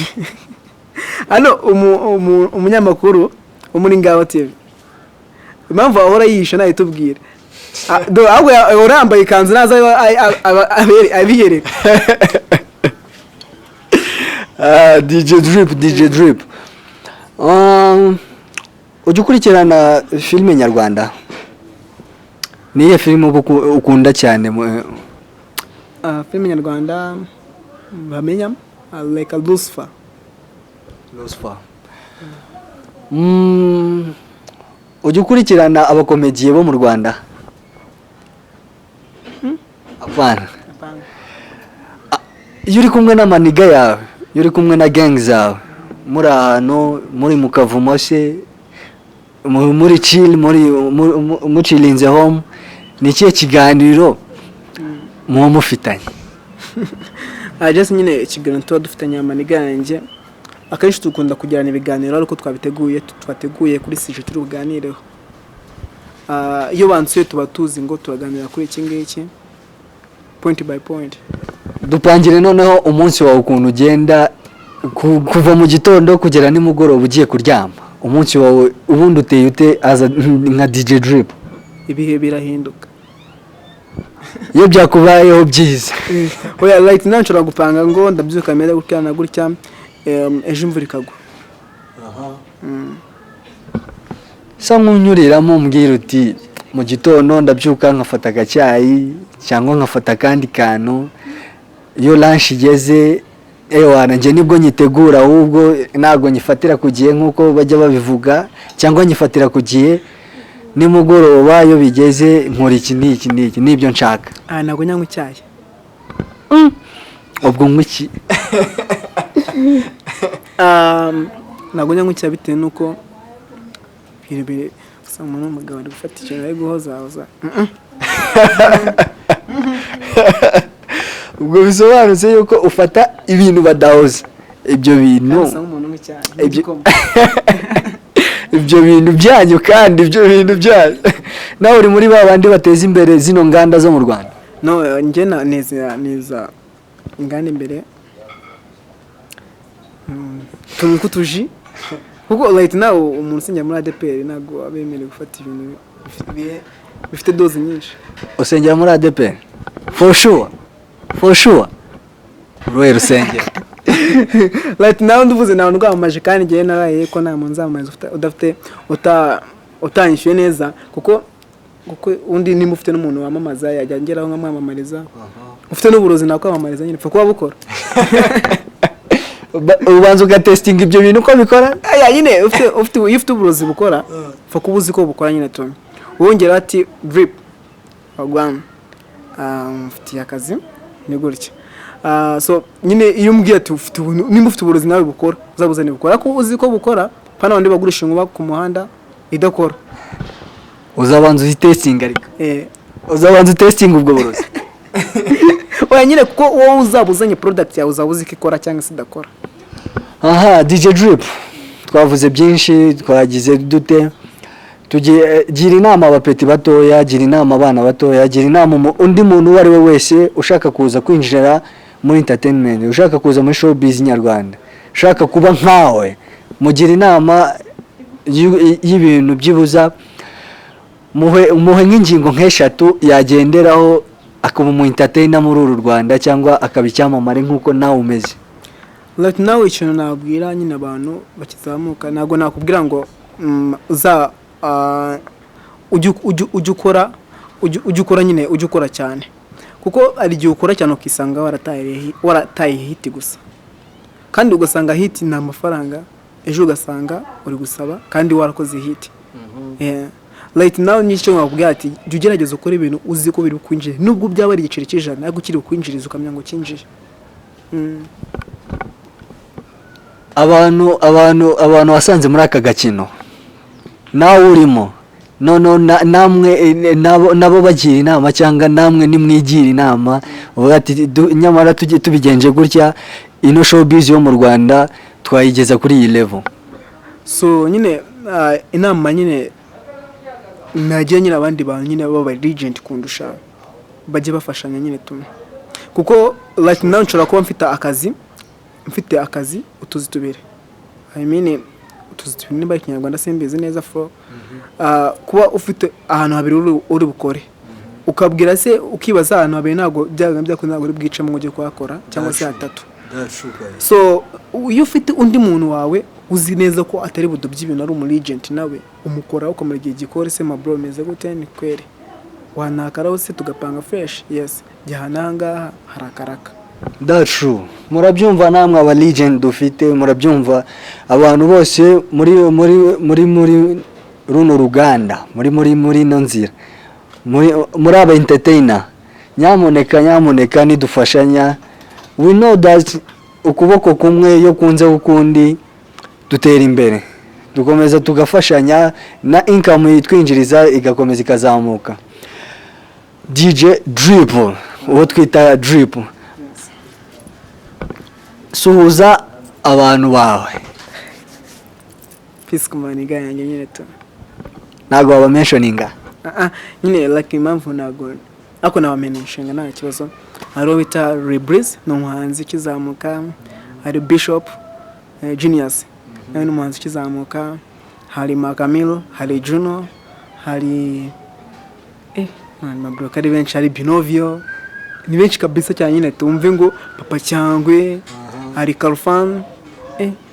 Speaker 2: hano umunyamakuru wo muri Ngaho TV, impamvu ahora yihisha nayo tubwira. Ahubwo urambaye ikanzu naza abiyereka. DJ Drip. Ujya ukurikirana filime nyarwanda? Niye filime ukunda cyane? Filime nyarwanda bamenya like Lucifer.
Speaker 1: Ujya ukurikirana abakomediye bo mu Rwanda? Apana. Iyo uri kumwe n'amaniga yawe, iyo uri kumwe na gang zawe, muri ahantu muri mukavumo se, muri chill, muri chillinze home, ni ikihe kiganiro muba mufitanye?
Speaker 2: Just nyine ikiganiro tuba dufitanye amaniga yanjye, akenshi dukunda kugirana ibiganiro ariko twateguye kuri sije turi buganireho. Iyo bansuye tuba tuzi ngo turaganira kuri iki ngiki point by point.
Speaker 1: Dupangire noneho umunsi wawe ukuntu ugenda kuva mu gitondo kugera nimugoroba ugiye kuryama. Umunsi wawe ubundi uteye ute nka DJ Drip?
Speaker 2: Ibihe birahinduka.
Speaker 1: Iyo byakubayeho byiza.
Speaker 2: Oya, right now nshobora gupanga ngo ndabyuka mere gutya na gutya, ejo imvura ikagwa.
Speaker 1: Sa nkunyuriramo mbwira uti mu gitondo ndabyuka nkafata agacyayi cyangwa nkafata kandi kantu, iyo lunch igeze nje nibwo nyitegura, ahubwo ntago nyifatira ku gihe nkuko bajya babivuga, cyangwa nyifatira ku gihe nimugoroba iyo bigeze nkora iki nibyo nshaka.
Speaker 2: Ntago nyanywa icyayi.
Speaker 1: Ubwo ngwiki?
Speaker 2: Ntago nyanywa icyayi bitewe nuko bire gusa umuntu umugabo ari gufata ikintu ari guhozahoza.
Speaker 1: Ubwo bisobanutse yuko ufata ibintu badahoza. Ibyo bintu ibyo bintu byanyu kandi ibyo bintu byanyu nawe uri muri babandi bateza imbere zino nganda zo mu Rwanda?
Speaker 2: No, nje neza inganda imbere tuji kuko right now umuntu usinya muri ADPR ntago abemereye gufata ibintu bifite doze nyinshi.
Speaker 1: Usengera muri ADPR? For sure. Roye rusengera.
Speaker 2: Right now nduvuze nawe ndwamaje kandi ngiye naraye ko nta munzamaze udafite utanyishyuye neza kuko undi ni mufite n'umuntu wamamaza yajya ngeraho nkamwamamariza. Ufite n'uburozi nakwamamariza nyine pfa kuba bukora.
Speaker 1: Ubanza ugatestinga ibyo bintu uko bikora?
Speaker 2: Nyine ufite uburozi bukora pfa kuba uzi ko bukora nyine tu. Wongera ati Drip wagwana mfitiye akazi ni gutya. So nyine iyo umbwiye ati nimba ufite uburozi nawe bukora uzabuzane bukora ko uzi ko bukora pana bandi bagurisha inkuba ku muhanda idakora.
Speaker 1: Uzabanza uzitestinga ariko? Uzabanza utestinga ubwo burozi?
Speaker 2: Oya nyine kuko wowe uzabuzanye product yawe uzabuzi ko ikora cyangwa se idakora.
Speaker 1: DJ Drip, twavuze byinshi, twagize dute, gira inama abapeti batoya, gira inama abana batoya, gira inama undi muntu uwo ari we wese ushaka kuza kwinjira muri entertainment, ushaka kuza muri showbiz nyarwanda, ushaka kuba nkawe, mugira inama y'ibintu byibuza muhe nk'ingingo nk'eshatu yagenderaho akaba umu entertainer muri uru Rwanda cyangwa akaba icyamamare nk'uko nawe umeze.
Speaker 2: Right now ikintu nabwira nyine abantu bakizamuka, ntabwo nakubwira ngo ujye ukora nyine ujye ukora cyane, kuko ari igihe ukora cyane ukisanga warataye hiti gusa, kandi ugasanga hiti nta mafaranga, ejo ugasanga uri gusaba kandi warakoze hiti. Right now nicyo nakubwira ati jya ugerageza ukora ibintu uzi ko biri kwinjira, nubwo byaba ari igiceri cy'ijana ariko kiri kwinjiriza ukamenya ngo kinjire.
Speaker 1: abantu wasanze muri aka gakino nawe urimo namwe nabo bagira inama cyangwa namwe nimwigira inama uvuga ati nyamara tujye tubigenje gutya, ino showbiz yo mu Rwanda twayigeza kuri iyi level.
Speaker 2: So nyine inama nyine nagiye nyine abandi bantu nyine baba legend kundusha bajye bafashanya nyine tumwe, kuko like now nshobora kuba mfite akazi utuzi tubiri, I mean utuzi tubiri niba ikinyarwanda simbizi neza fro, kuba ufite ahantu habiri uri bukore, ukabwira se ukibaza ahantu habiri ntago byakunda uri bwicamo ujye kuhakora cyangwa se hatatu. So iyo ufite undi muntu wawe uzi neza ko atari budobye ibintu ari umu legend, nawe umukora ukamara igihe gikore se mabro meze gute ni kwere wanakaraho se tugapanga fresh. Yes, jyana ngaha harakaraka.
Speaker 1: That's true. Murabyumva namwe aba legend dufite, murabyumva abantu bose muri runo ruganda, muri no nzira, muri aba entertainer, nyamuneka nidufashanya. We know that ukuboko kumwe yo kunze ukundi dutera imbere, dukomeza tugafashanya na income yitwinjiriza igakomeza ikazamuka. DJ Drip, uwo twita Drip, suhuza abantu bawe.
Speaker 2: Peace kumani yanjye nyine tu
Speaker 1: Ntago waba mentioninga
Speaker 2: nyine like impamvu ntago ako nawa mentioninga nta kibazo. Hari bita Rebreeze n'umuhanzi kizamuka, hari Bishop Genius n'umuhanzi kizamuka, hari Makamilo, hari Juno, hari mabro kari benshi, hari Binovio, ni benshi kabisa cyane nyine tumve ngo Papa Cyangwe, hari Kalfan,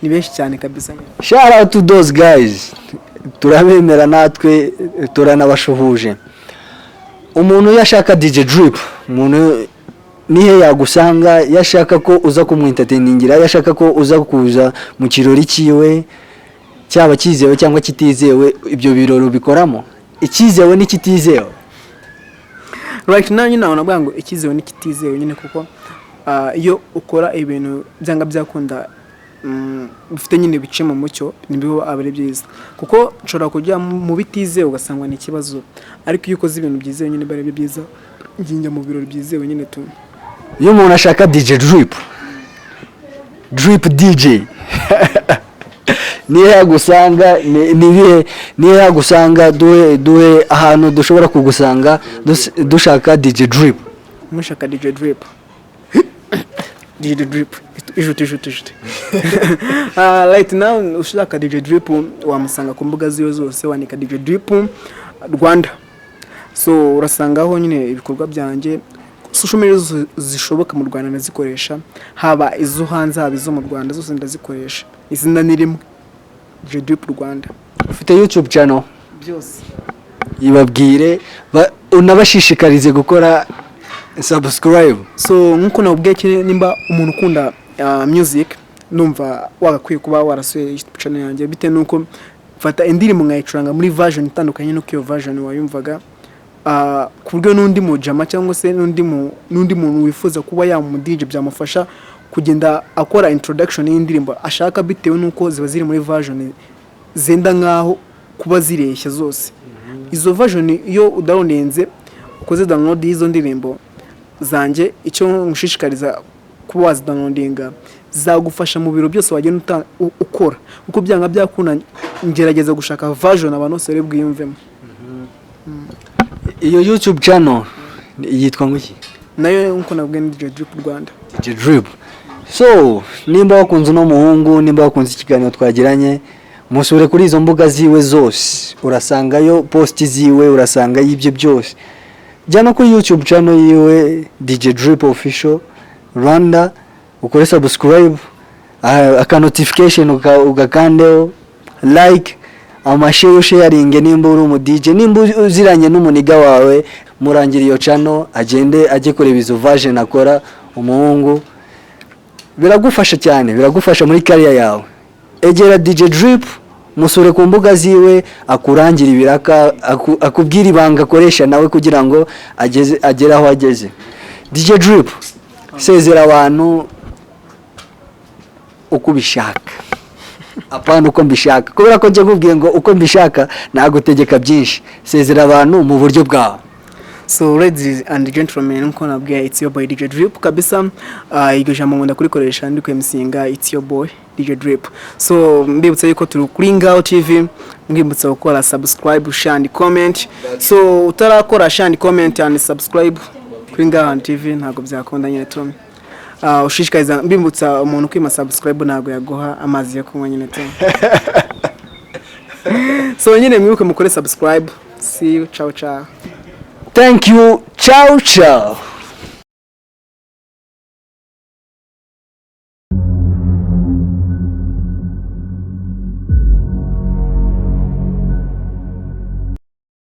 Speaker 2: ni benshi cyane kabisa.
Speaker 1: Shout out to those guys, turabemera natwe turanabashuhuje. Umuntu yashaka DJ Drip, umuntu nihe yagusanga, yashaka ko uza kumwintertainingira, yashaka ko uza kuza mu kirori cyiwe, cyaba kizewe cyangwa kitizewe, ibyo biroro bikoramo ikizewe n'ikitizewe.
Speaker 2: Right now nyine navuga ngo ikizewe n'ikitizewe nyine, kuko iyo ukora ibintu byanga byakunda bifite nyine bice mu mucyo nibiho abari byiza, kuko nshobora kujya mu bitizewe ugasangwa ni ikibazo, ariko iyo ukoze ibintu byizewe nyine bari byiza, nginjya mu birori byizewe nyine tu.
Speaker 1: Iyo umuntu ashaka DJ Drip DJ nihe yagusanga, nihe yagusanga, duhe ahantu dushobora kugusanga dushaka DJ Drip.
Speaker 2: Mushaka DJ Drip DJ Drip ijute right now ushaka DJ Drip wamusanga ku mbuga ziyo zose, wanika DJ Drip Rwanda. So urasangaho nyine ibikorwa byanjye, social media zishoboka mu Rwanda nazikoresha, haba izo hanze haba izo mu Rwanda, zose ndazikoresha. Izina ni rimwe, DJ Drip Rwanda.
Speaker 1: Ufite YouTube channel
Speaker 2: byose,
Speaker 1: ibabwire unabashishikarize gukora subscribe.
Speaker 2: So nkuko nabwiye nimba umuntu ukunda music, numva wagakwiye kuba warasuye YouTube channel yanjye, bite nuko fata indirimbo nkayicuranga muri version itandukanye nuko iyo version wayumvaga, ku buryo n'undi mujama cyangwa se n'undi muntu wifuza kuba yamu DJ byamufasha kugenda akora introduction y'indirimbo ashaka, bitewe nuko ziba ziri muri version zenda nkaho kuba zireshya zose. Izo version iyo udownloadinze ukoze download izo ndirimbo zanjye, icyo ngushishikariza kuba wazidownloadinga zagufasha mu biro byose wagenda ukora, kuko byanga byakuna ngerageza gushaka version abantu bose bari bwiyumvemo.
Speaker 1: Iyo YouTube channel yitwa nguki?
Speaker 2: Nayo nkuko nabwiye ni DJ Drip Rwanda.
Speaker 1: DJ Drip. So nimba wakunze no muhungu, nimba wakunze ikiganiro twagiranye, musure kuri izo mbuga ziwe zose, urasangayo post ziwe, urasangayo ibyo byose. Jana kuri YouTube channel yiwe DJ Drip Official Rwanda, ukore subscribe, aka notification ugakandeho, like, amashare sharing nimba uri mu DJ, nimba uziranye n'umuniga wawe, murangira iyo channel agende ajye kureba izo version akora umuhungu. Biragufasha cyane, biragufasha muri career yawe. Egera DJ Drip, musure ku mbuga ziwe, akurangira ibiraka, akubwira ibanga akoresha nawe kugira ngo agere aho ageze. DJ Drip, sezera abantu uko ubishaka. Apana uko mbishaka. Kubera ko nje nkubwiye ngo uko mbishaka nagutegeka byinshi. Sezera abantu mu buryo bwawe.
Speaker 2: So ladies and gentlemen, nko nabwiye it's your boy DJ Drip kabisa. Iryo jambo nkunda kurikoresha ndi kwemsinga it's your boy DJ Drip. So mbibutsa yuko turi kuri Ngao TV, mbibutsa gukora subscribe, share and comment. So utarakora share and comment and subscribe kuri Ngao TV ntago byakunda nyine Tom. Ushishikariza mbibutsa umuntu kwima subscribe ntago yagoha amazi yo kunywa nyine Tom. So nyine mwibuke mukore subscribe. See you, ciao ciao.
Speaker 1: Thank you. Ciao ciao.